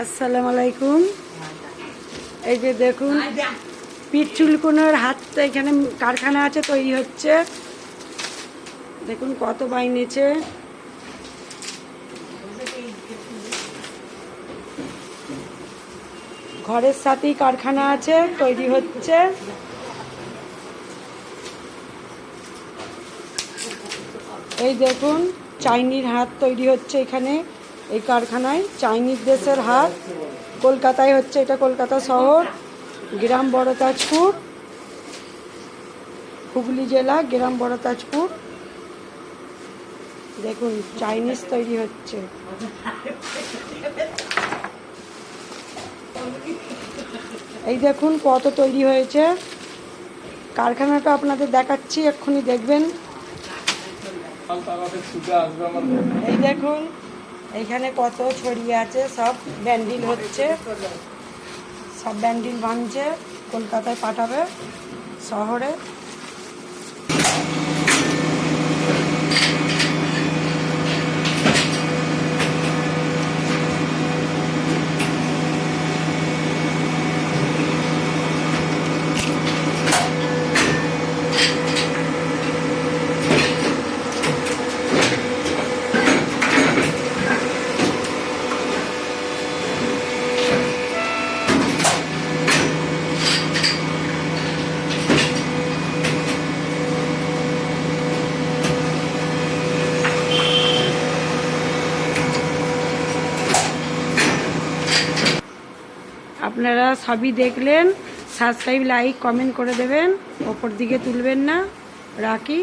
আসসালামু আলাইকুম। এই যে দেখুন পিঠ চুলকোনোর হাতটা এখানে কারখানা আছে, তৈরি হচ্ছে। দেখুন কত বাইনেছে। ঘরের সাথেই কারখানা আছে, তৈরি হচ্ছে। এই দেখুন চাইনির হাত তৈরি হচ্ছে এখানে, এই কারখানায়। চাইনিজ দেশের হাত কলকাতায় হচ্ছে। এটা কলকাতা শহর, গ্রাম বড়তাজপুর, হুগলি জেলা, গ্রাম বড়তাজপুর। দেখুন চাইনিজ তৈরি হচ্ছে। এই দেখুন কত তৈরি হয়েছে। কারখানাটা আপনাদের দেখাচ্ছি, এক্ষুনি দেখবেন। এই দেখুন এইখানে কত ছড়িয়ে আছে, সব ব্যান্ডিল হচ্ছে, সব ব্যান্ডিল ভাঙছে, কলকাতায় পাঠাবে শহরে। আপনারা সবই দেখলেন। সাবস্ক্রাইব, লাইক, কমেন্ট করে দেবেন, ওপর দিকে তুলবেন না। রাখি।